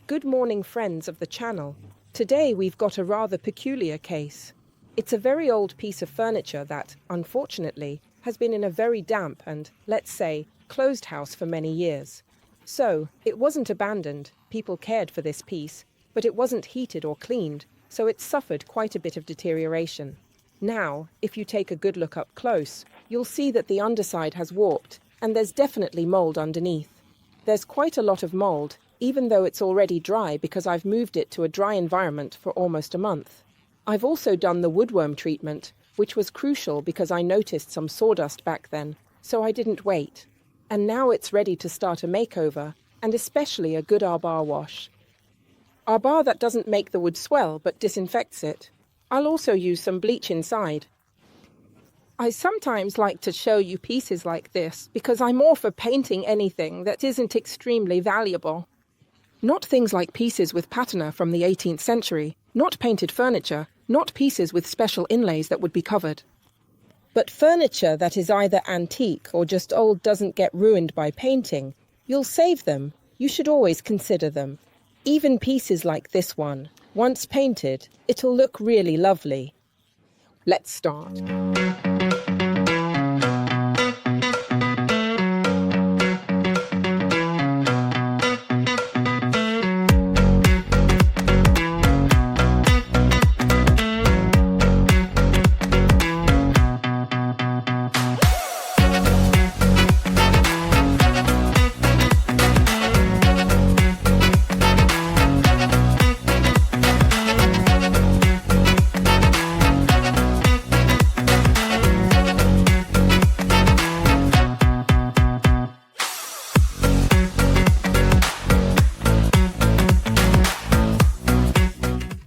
Good morning, friends of the channel. Today we've got a rather peculiar case. It's a very old piece of furniture that, unfortunately, has been in a very damp and, let's say, closed house for many years. So, it wasn't abandoned, people cared for this piece, but it wasn't heated or cleaned, so it suffered quite a bit of deterioration. Now, if you take a good look up close, you'll see that the underside has warped, and there's definitely mold underneath. There's quite a lot of mold, even though it's already dry because I've moved it to a dry environment for almost a month. I've also done the woodworm treatment, which was crucial because I noticed some sawdust back then, so I didn't wait. And now it's ready to start a makeover, and especially a good arbor wash. Arbor that doesn't make the wood swell but disinfects it. I'll also use some bleach inside. I sometimes like to show you pieces like this because I'm all for painting anything that isn't extremely valuable. Not things like pieces with patina from the 18th century, not painted furniture, not pieces with special inlays that would be covered. But furniture that is either antique or just old doesn't get ruined by painting. You'll save them. You should always consider them. Even pieces like this one. Once painted, it'll look really lovely. Let's start.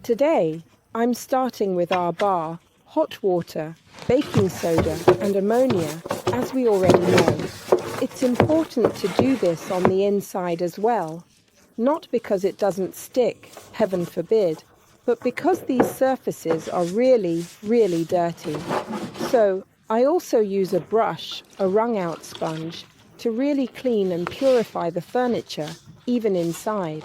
Today, I'm starting with arbor, hot water, baking soda and ammonia, as we already know. It's important to do this on the inside as well, not because it doesn't stick, heaven forbid, but because these surfaces are really, really dirty. So, I also use a brush, a wrung-out sponge, to really clean and purify the furniture, even inside.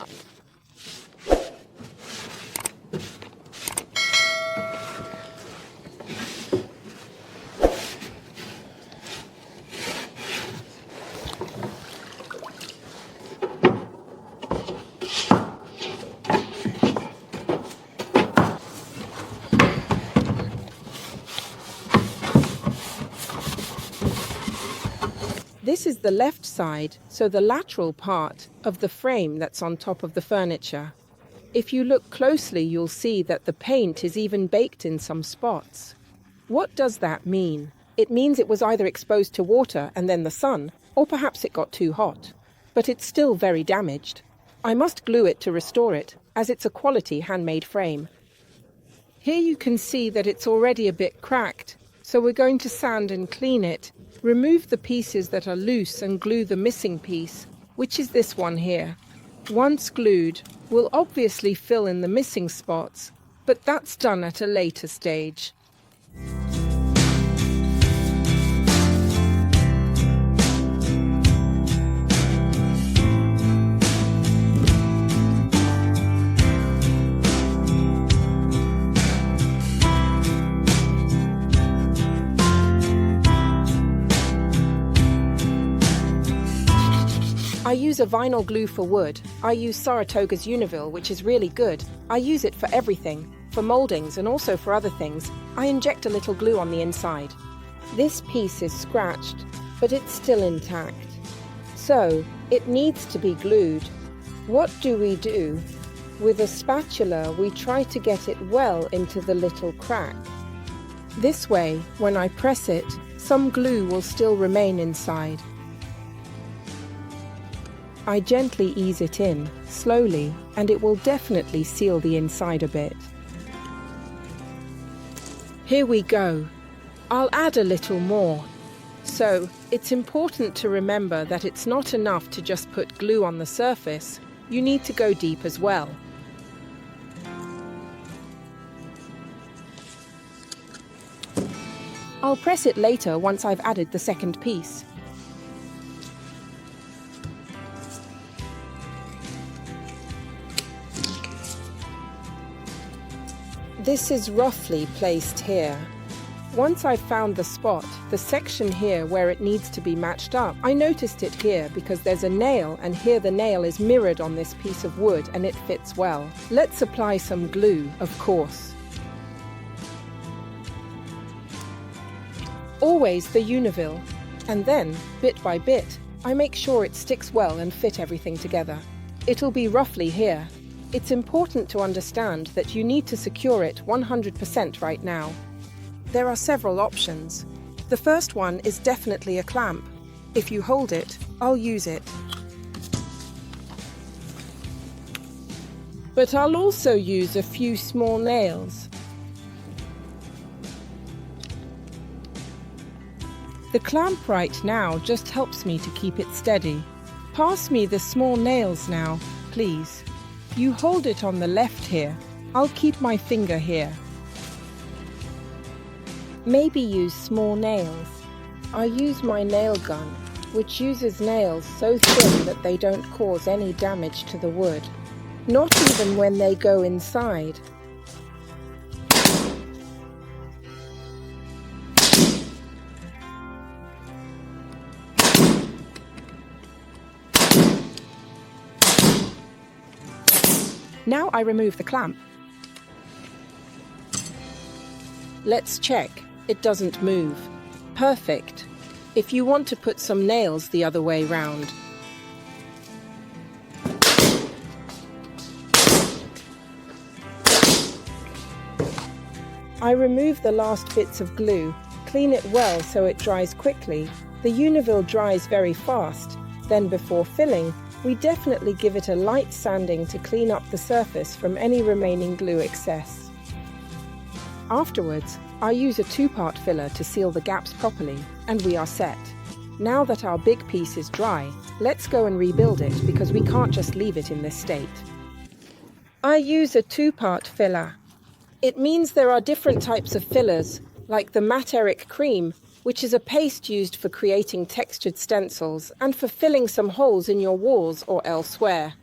This is the left side, so the lateral part of the frame that's on top of the furniture. If you look closely, you'll see that the paint is even baked in some spots. What does that mean? It means it was either exposed to water and then the sun, or perhaps it got too hot. But it's still very damaged. I must glue it to restore it, as it's a quality handmade frame. Here you can see that it's already a bit cracked, so we're going to sand and clean it. Remove the pieces that are loose and glue the missing piece, which is this one here. Once glued, we'll obviously fill in the missing spots, but that's done at a later stage. I use a vinyl glue for wood. I use Saratoga's Univille, which is really good. I use it for everything, for moldings and also for other things. I inject a little glue on the inside. This piece is scratched, but it's still intact. So, it needs to be glued. What do? With a spatula, we try to get it well into the little crack. This way, when I press it, some glue will still remain inside. I gently ease it in, slowly, and it will definitely seal the inside a bit. Here we go. I'll add a little more. So, it's important to remember that it's not enough to just put glue on the surface. You need to go deep as well. I'll press it later once I've added the second piece. This is roughly placed here. Once I've found the spot, the section here where it needs to be matched up, I noticed it here because there's a nail, and here the nail is mirrored on this piece of wood and it fits well. Let's apply some glue, of course. Always the Univille. And then, bit by bit, I make sure it sticks well and fit everything together. It'll be roughly here. It's important to understand that you need to secure it 100% right now. There are several options. The first one is definitely a clamp. If you hold it, I'll use it. But I'll also use a few small nails. The clamp right now just helps me to keep it steady. Pass me the small nails now, please. You hold it on the left here. I'll keep my finger here. Maybe use small nails. I use my nail gun, which uses nails so thin that they don't cause any damage to the wood. Not even when they go inside. Now I remove the clamp. Let's check. It doesn't move. Perfect. If you want to put some nails the other way round. I remove the last bits of glue, clean it well so it dries quickly. The Univille dries very fast. Then before filling, we definitely give it a light sanding to clean up the surface from any remaining glue excess. Afterwards, I use a 2-part filler to seal the gaps properly, and we are set. Now that our big piece is dry, let's go and rebuild it because we can't just leave it in this state. I use a 2-part filler. It means there are different types of fillers, like the Materic Cream, which is a paste used for creating textured stencils and for filling some holes in your walls or elsewhere.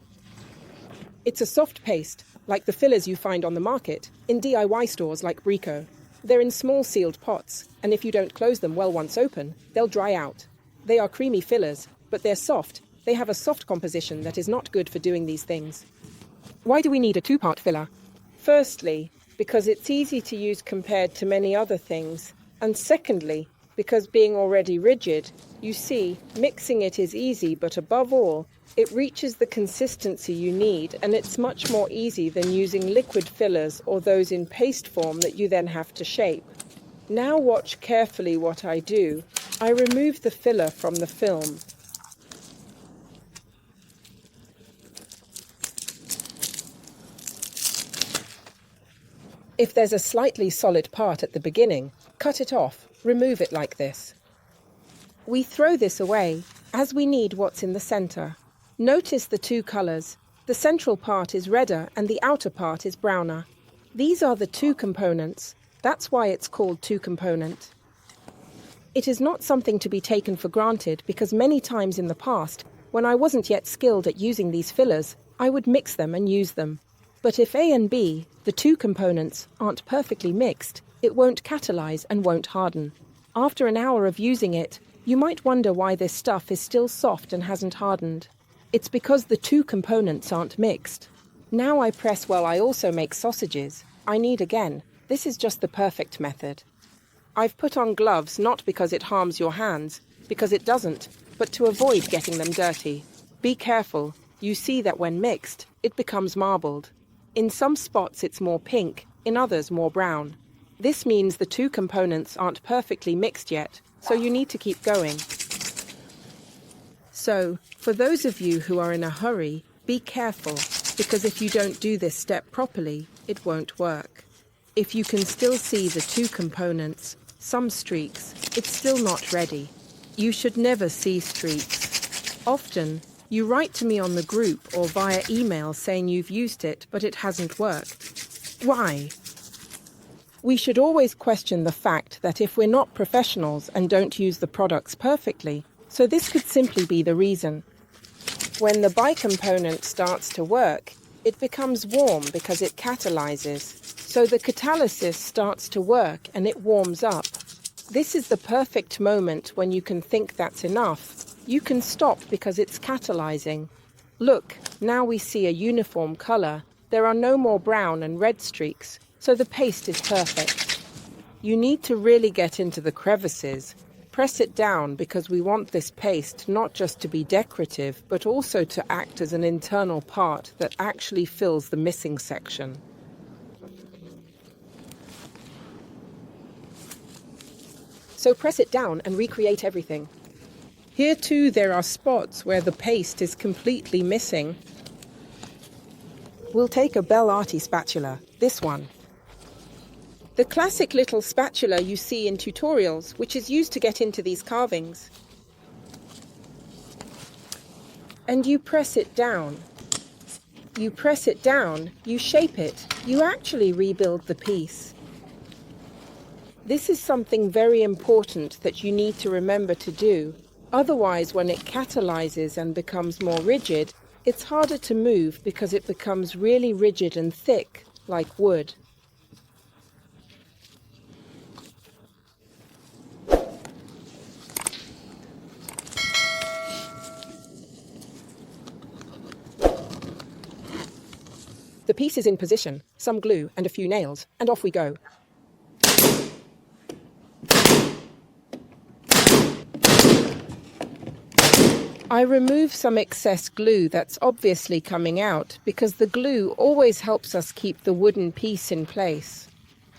It's a soft paste, like the fillers you find on the market, in DIY stores like Brico. They're in small sealed pots, and if you don't close them well once open, they'll dry out. They are creamy fillers, but they're soft. They have a soft composition that is not good for doing these things. Why do we need a 2-part filler? Firstly, because it's easy to use compared to many other things, and secondly, because being already rigid, you see, mixing it is easy, but above all, it reaches the consistency you need, and it's much more easy than using liquid fillers or those in paste form that you then have to shape. Now watch carefully what I do. I remove the filler from the film. If there's a slightly solid part at the beginning, cut it off, remove it like this. We throw this away, as we need what's in the center. Notice the 2 colors. The central part is redder and the outer part is browner. These are the 2 components. That's why it's called 2-component. It is not something to be taken for granted because many times in the past, when I wasn't yet skilled at using these fillers, I would mix them and use them. But if A and B, the 2 components, aren't perfectly mixed, it won't catalyze and won't harden. After an hour of using it, you might wonder why this stuff is still soft and hasn't hardened. It's because the 2 components aren't mixed. Now I press while I also make sausages. I knead again. This is just the perfect method. I've put on gloves not because it harms your hands, because it doesn't, but to avoid getting them dirty. Be careful. You see that when mixed, it becomes marbled. In some spots it's more pink, in others more brown. This means the 2 components aren't perfectly mixed yet, so you need to keep going. So, for those of you who are in a hurry, be careful, because if you don't do this step properly, it won't work. If you can still see the 2 components, some streaks, it's still not ready. You should never see streaks. Often, you write to me on the group or via email saying you've used it, but it hasn't worked. Why? We should always question the fact that if we're not professionals and don't use the products perfectly, so this could simply be the reason. When the bicomponent starts to work, it becomes warm because it catalyzes. So the catalysis starts to work and it warms up. This is the perfect moment when you can think that's enough. You can stop because it's catalyzing. Look, now we see a uniform color. There are no more brown and red streaks, so the paste is perfect. You need to really get into the crevices. Press it down because we want this paste not just to be decorative, but also to act as an internal part that actually fills the missing section. So press it down and recreate everything. Here too there are spots where the paste is completely missing. We'll take a Belle Arti spatula, this one. The classic little spatula you see in tutorials, which is used to get into these carvings. And you press it down. You press it down, you shape it, you actually rebuild the piece. This is something very important that you need to remember to do. Otherwise, when it catalyzes and becomes more rigid, it's harder to move because it becomes really rigid and thick, like wood. The piece is in position, some glue and a few nails, and off we go. I remove some excess glue that's obviously coming out because the glue always helps us keep the wooden piece in place.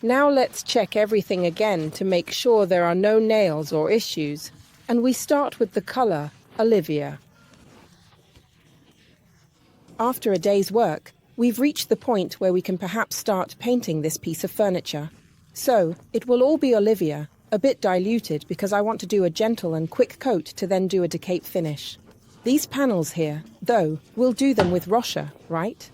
Now let's check everything again to make sure there are no nails or issues, and we start with the color, Olivia. After a day's work, we've reached the point where we can perhaps start painting this piece of furniture. So, it will all be Olivia, a bit diluted because I want to do a gentle and quick coat to then do a decape finish. These panels here, though, we'll do them with Rocher, right?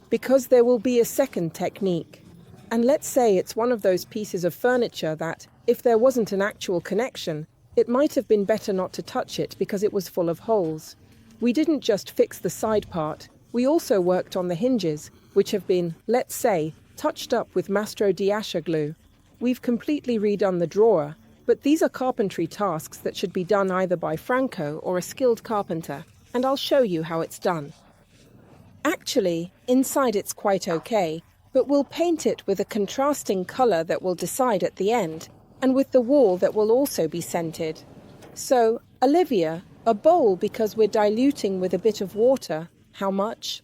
Because there will be a second technique. And let's say it's one of those pieces of furniture that, if there wasn't an actual connection, it might have been better not to touch it because it was full of holes. We didn't just fix the side part, we also worked on the hinges, which have been, let's say, touched up with Mastro di Ascia glue. We've completely redone the drawer, but these are carpentry tasks that should be done either by Franco or a skilled carpenter, and I'll show you how it's done. Actually, inside it's quite okay, but we'll paint it with a contrasting color that we'll decide at the end, and with the wall that will also be scented. So, Olivia, a bowl because we're diluting with a bit of water. How much?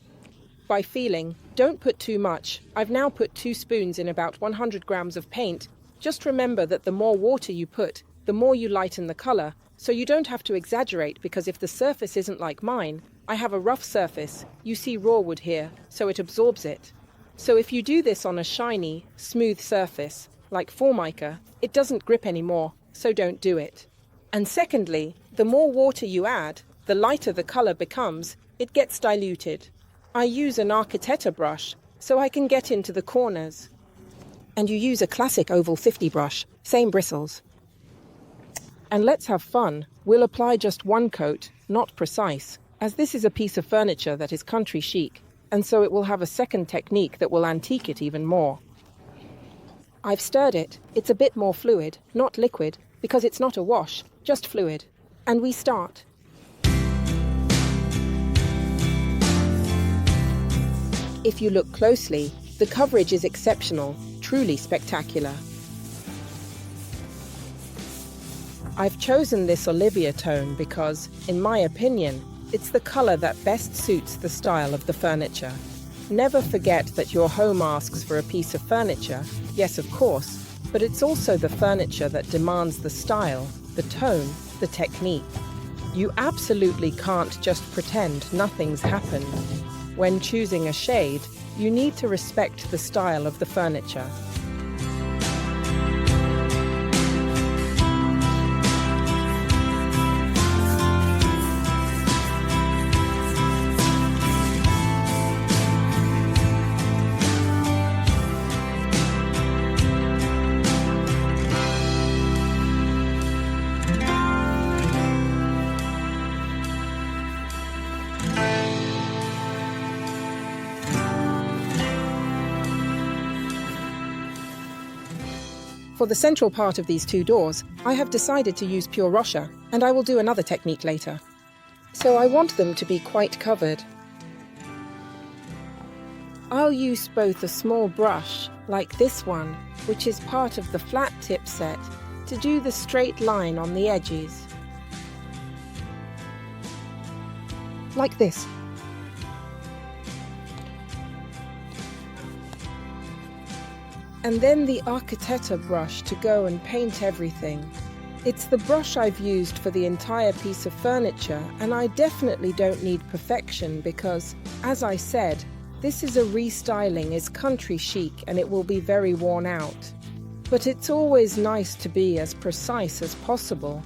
By feeling. Don't put too much. I've now put 2 spoons in about 100 grams of paint. Just remember that the more water you put, the more you lighten the color, so you don't have to exaggerate because if the surface isn't like mine, I have a rough surface, you see raw wood here, so it absorbs it. So if you do this on a shiny, smooth surface, like Formica, it doesn't grip anymore, so don't do it. And secondly, the more water you add, the lighter the color becomes, it gets diluted. I use an Architetta brush, so I can get into the corners. And you use a classic oval 50 brush, same bristles. And let's have fun. We'll apply just one coat, not precise, as this is a piece of furniture that is country chic, and so it will have a second technique that will antique it even more. I've stirred it. It's a bit more fluid, not liquid, because it's not a wash, just fluid. And we start. If you look closely, the coverage is exceptional, truly spectacular. I've chosen this Olivia tone because, in my opinion, it's the color that best suits the style of the furniture. Never forget that your home asks for a piece of furniture, yes of course, but it's also the furniture that demands the style, the tone, the technique. You absolutely can't just pretend nothing's happened. When choosing a shade, you need to respect the style of the furniture. For the central part of these two doors, I have decided to use pure Rocher, and I will do another technique later. So I want them to be quite covered. I'll use both a small brush, like this one, which is part of the flat tip set, to do the straight line on the edges. Like this. And then the Architetta brush to go and paint everything. It's the brush I've used for the entire piece of furniture, and I definitely don't need perfection because, as I said, this is a restyling, is country chic, and it will be very worn out. But it's always nice to be as precise as possible.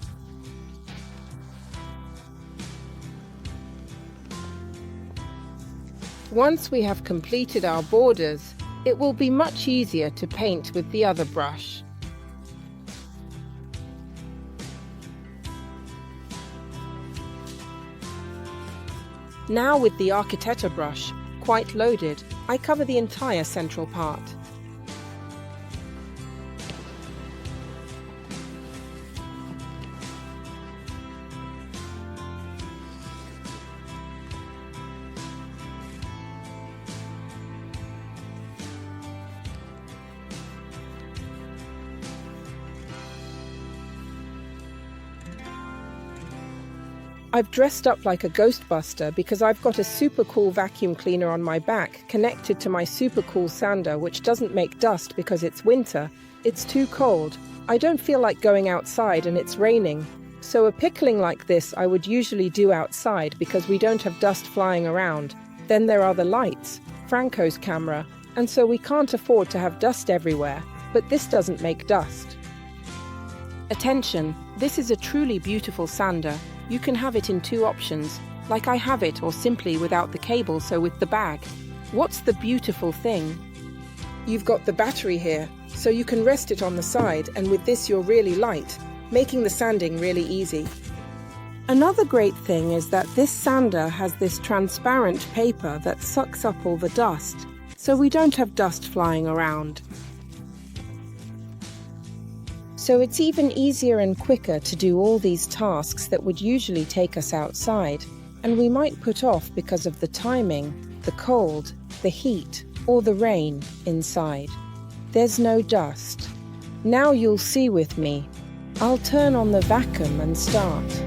Once we have completed our borders, it will be much easier to paint with the other brush. Now with the Architetta brush, quite loaded, I cover the entire central part. I've dressed up like a Ghostbuster because I've got a super cool vacuum cleaner on my back connected to my super cool sander, which doesn't make dust because it's winter. It's too cold. I don't feel like going outside and it's raining. So a pickling like this I would usually do outside because we don't have dust flying around. Then there are the lights, Franco's camera, and so we can't afford to have dust everywhere. But this doesn't make dust. Attention, this is a truly beautiful sander. You can have it in two options, like I have it, or simply without the cable, so with the bag. What's the beautiful thing? You've got the battery here, so you can rest it on the side, and with this you're really light, making the sanding really easy. Another great thing is that this sander has this transparent paper that sucks up all the dust, so we don't have dust flying around. So it's even easier and quicker to do all these tasks that would usually take us outside, and we might put off because of the timing, the cold, the heat, or the rain inside. There's no dust. Now you'll see with me. I'll turn on the vacuum and start.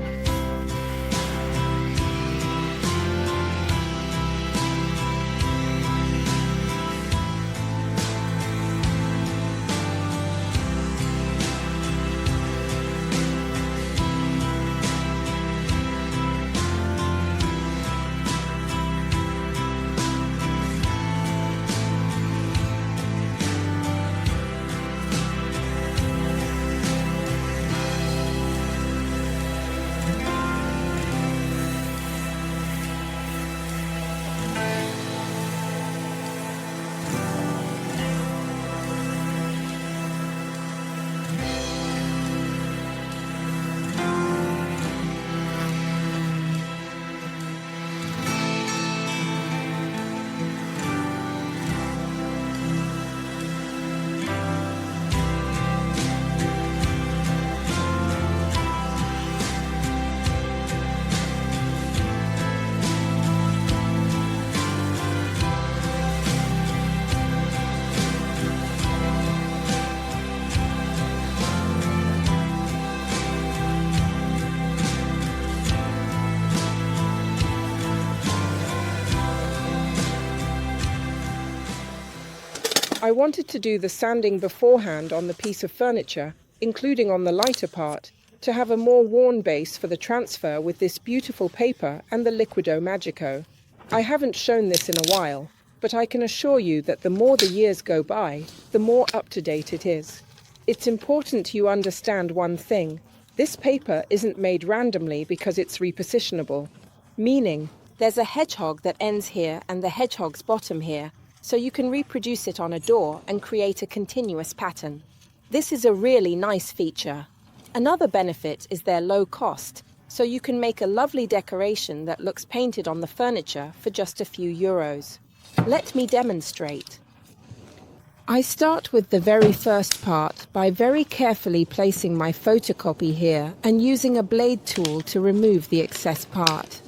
I wanted to do the sanding beforehand on the piece of furniture, including on the lighter part, to have a more worn base for the transfer with this beautiful paper and the Liquido Magico. I haven't shown this in a while, but I can assure you that the more the years go by, the more up-to-date it is. It's important you understand one thing. This paper isn't made randomly because it's repositionable, meaning there's a hedgehog that ends here and the hedgehog's bottom here, so you can reproduce it on a door and create a continuous pattern. This is a really nice feature. Another benefit is their low cost, so you can make a lovely decoration that looks painted on the furniture for just a few euros. Let me demonstrate. I start with the very first part by very carefully placing my photocopy here and using a blade tool to remove the excess part.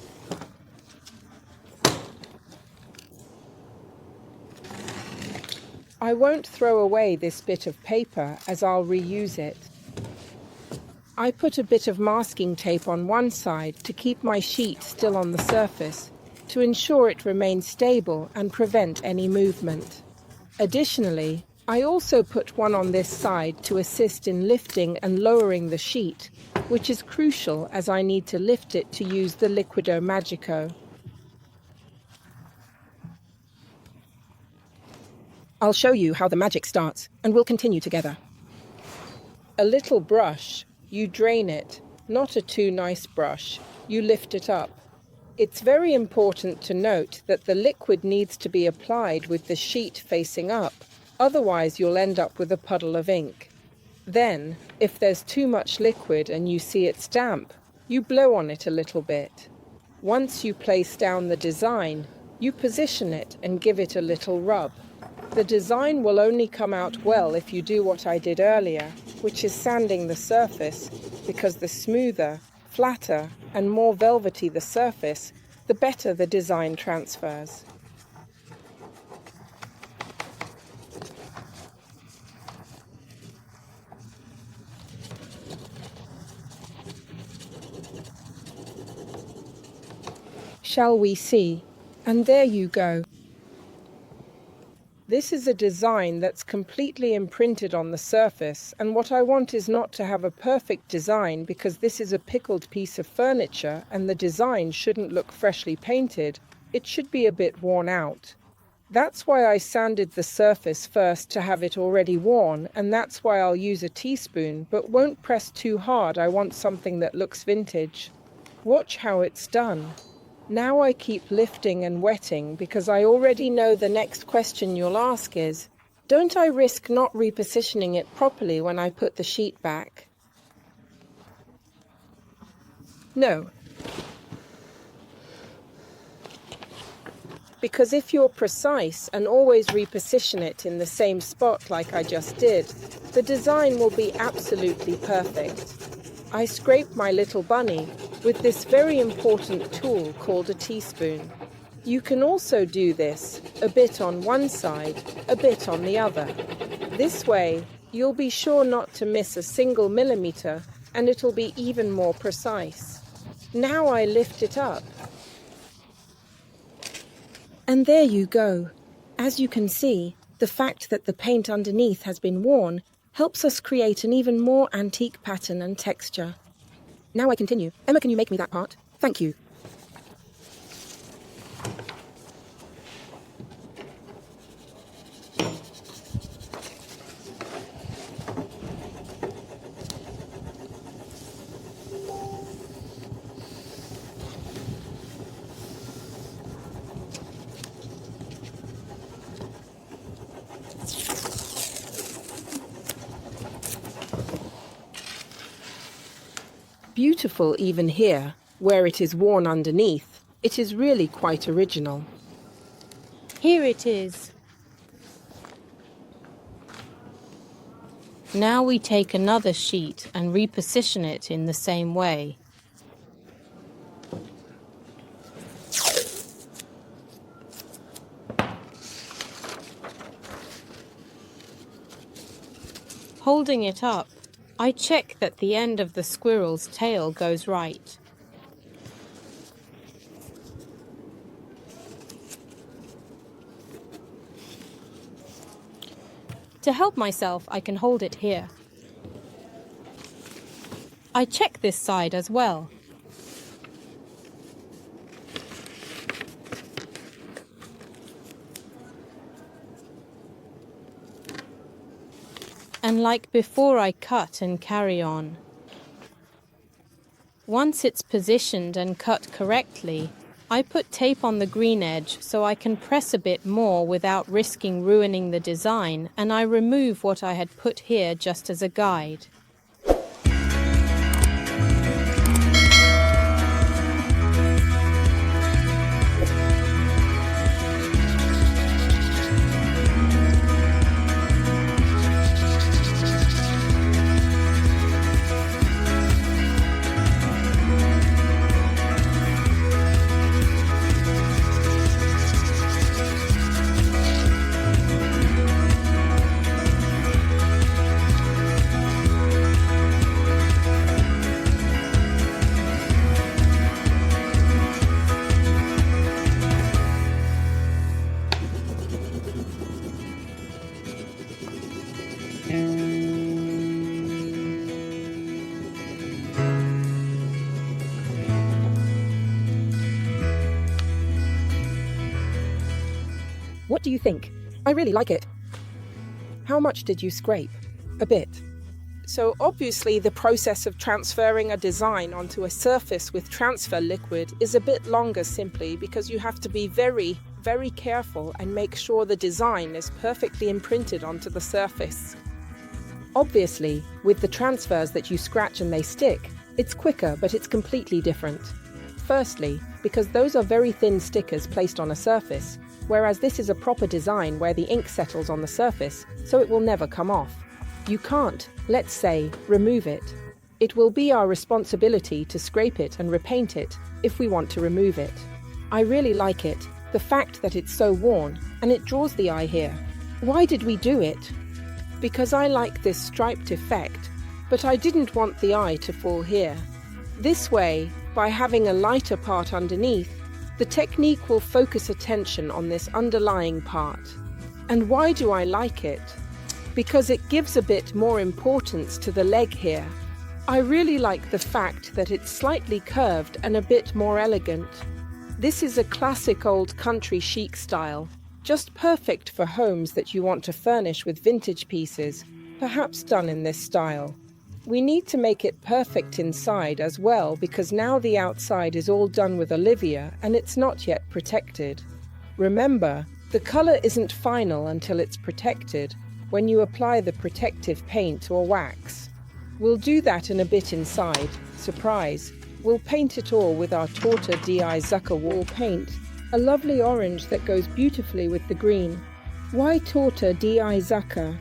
I won't throw away this bit of paper as I'll reuse it. I put a bit of masking tape on one side to keep my sheet still on the surface, to ensure it remains stable and prevent any movement. Additionally, I also put one on this side to assist in lifting and lowering the sheet, which is crucial as I need to lift it to use the Liquido Magico. I'll show you how the magic starts, and we'll continue together. A little brush, you drain it, not a too nice brush, you lift it up. It's very important to note that the liquid needs to be applied with the sheet facing up, otherwise you'll end up with a puddle of ink. Then, if there's too much liquid and you see it's damp, you blow on it a little bit. Once you place down the design, you position it and give it a little rub. The design will only come out well if you do what I did earlier, which is sanding the surface, because the smoother, flatter and more velvety the surface, the better the design transfers. Shall we see? And there you go. This is a design that's completely imprinted on the surface, and what I want is not to have a perfect design because this is a pickled piece of furniture and the design shouldn't look freshly painted, it should be a bit worn out. That's why I sanded the surface first to have it already worn, and that's why I'll use a teaspoon but won't press too hard. I want something that looks vintage. Watch how it's done. Now I keep lifting and wetting because I already know the next question you'll ask is, don't I risk not repositioning it properly when I put the sheet back? No. Because if you're precise and always reposition it in the same spot like I just did, the design will be absolutely perfect. I scrape my little bunny with this very important tool called a teaspoon. You can also do this, a bit on one side, a bit on the other. This way, you'll be sure not to miss a single millimeter and it'll be even more precise. Now I lift it up. And there you go. As you can see, the fact that the paint underneath has been worn helps us create an even more antique pattern and texture. Now I continue. Emma, can you make me that part? Thank you. Beautiful even here, where it is worn underneath. It is really quite original. Here it is. Now we take another sheet and reposition it in the same way. Holding it up, I check that the end of the squirrel's tail goes right. To help myself, I can hold it here. I check this side as well. And like before, I cut and carry on. Once it's positioned and cut correctly, I put tape on the green edge so I can press a bit more without risking ruining the design, and I remove what I had put here just as a guide. What do you think? I really like it. How much did you scrape? A bit. So obviously the process of transferring a design onto a surface with transfer liquid is a bit longer simply because you have to be very, very careful and make sure the design is perfectly imprinted onto the surface. Obviously, with the transfers that you scratch and they stick, it's quicker, but it's completely different. Firstly, because those are very thin stickers placed on a surface, whereas this is a proper design where the ink settles on the surface, so it will never come off. You can't, let's say, remove it. It will be our responsibility to scrape it and repaint it if we want to remove it. I really like it, the fact that it's so worn, and it draws the eye here. Why did we do it? Because I like this striped effect, but I didn't want the eye to fall here. This way, by having a lighter part underneath, the technique will focus attention on this underlying part. And why do I like it? Because it gives a bit more importance to the leg here. I really like the fact that it's slightly curved and a bit more elegant. This is a classic old country chic style, just perfect for homes that you want to furnish with vintage pieces, perhaps done in this style. We need to make it perfect inside as well because now the outside is all done with Olivia and it's not yet protected. Remember, the colour isn't final until it's protected, when you apply the protective paint or wax. We'll do that in a bit inside. Surprise! We'll paint it all with our Torta Zucca wall paint, a lovely orange that goes beautifully with the green. Why Torta Zucca?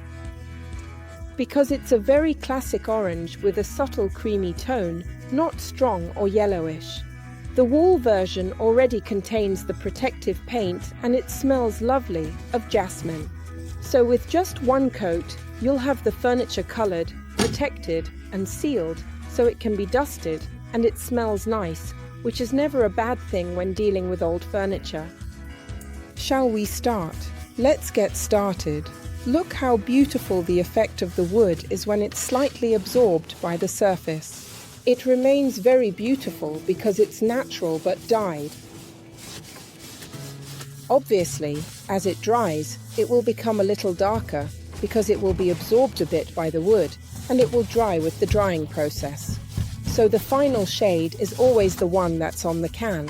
Because it's a very classic orange with a subtle creamy tone, not strong or yellowish. The wall version already contains the protective paint and it smells lovely of jasmine. So with just one coat, you'll have the furniture coloured, protected and sealed so it can be dusted and it smells nice, which is never a bad thing when dealing with old furniture. Shall we start? Let's get started. Look how beautiful the effect of the wood is when it's slightly absorbed by the surface. It remains very beautiful because it's natural but dyed. Obviously, as it dries, it will become a little darker because it will be absorbed a bit by the wood and it will dry with the drying process. So the final shade is always the one that's on the can.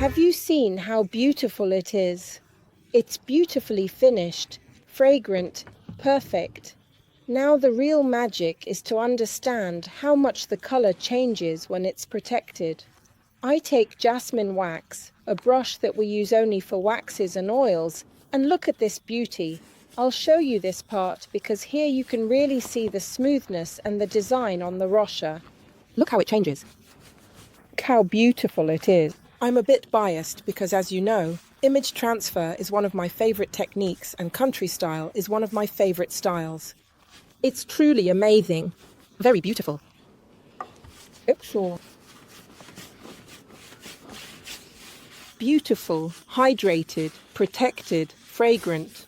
Have you seen how beautiful it is? It's beautifully finished, fragrant, perfect. Now the real magic is to understand how much the colour changes when it's protected. I take jasmine wax, a brush that we use only for waxes and oils, and look at this beauty. I'll show you this part because here you can really see the smoothness and the design on the Rocher. Look how it changes. Look how beautiful it is. I'm a bit biased because, as you know, image transfer is one of my favourite techniques and country style is one of my favourite styles. It's truly amazing. Very beautiful. Beautiful, hydrated, protected, fragrant.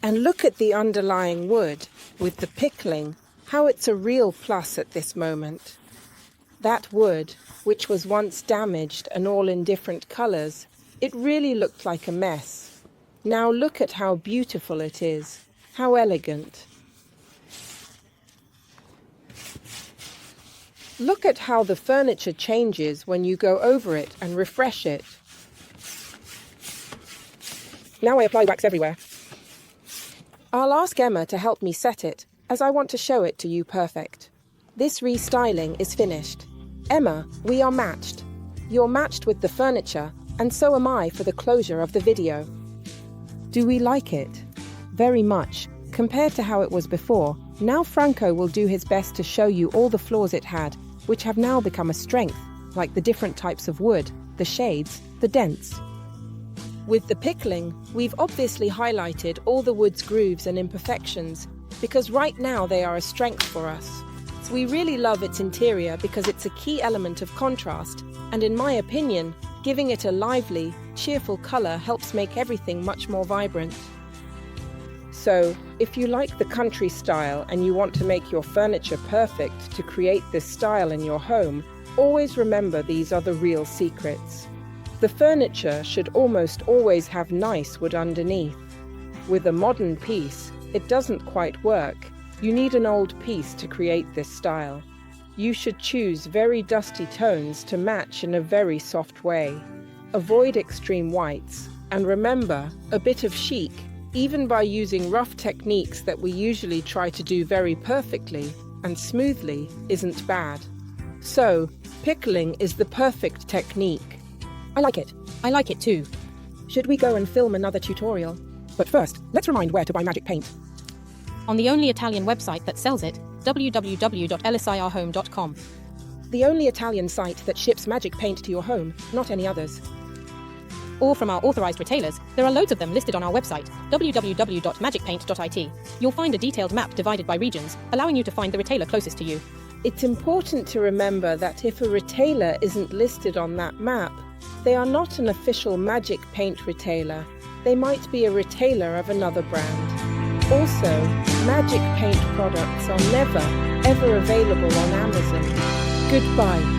And look at the underlying wood with the pickling, how it's a real plus at this moment. That wood, which was once damaged and all in different colours, it really looked like a mess. Now look at how beautiful it is, how elegant. Look at how the furniture changes when you go over it and refresh it. Now I apply wax everywhere. I'll ask Emma to help me set it, as I want to show it to you perfect. This restyling is finished. Emma, we are matched. You're matched with the furniture, and so am I for the closure of the video. Do we like it? Very much. Compared to how it was before, now Franco will do his best to show you all the flaws it had, which have now become a strength, like the different types of wood, the shades, the dents. With the pickling, we've obviously highlighted all the wood's grooves and imperfections because right now they are a strength for us. We really love its interior because it's a key element of contrast, and in my opinion, giving it a lively, cheerful color helps make everything much more vibrant. So, if you like the country style and you want to make your furniture perfect to create this style in your home, always remember these are the real secrets. The furniture should almost always have nice wood underneath. With a modern piece, it doesn't quite work. You need an old piece to create this style. You should choose very dusty tones to match in a very soft way. Avoid extreme whites, and remember, a bit of chic, even by using rough techniques that we usually try to do very perfectly and smoothly, isn't bad. So, pickling is the perfect technique. I like it. I like it too. Should we go and film another tutorial? But first, let's remind where to buy magic paint. On the only Italian website that sells it, www.elisahome.com. The only Italian site that ships magic paint to your home, not any others. Or from our authorized retailers. There are loads of them listed on our website, www.magicpaint.it. You'll find a detailed map divided by regions, allowing you to find the retailer closest to you. It's important to remember that if a retailer isn't listed on that map, they are not an official Magic Paint retailer. They might be a retailer of another brand. Also, Magic Paint products are never, ever available on Amazon. Goodbye.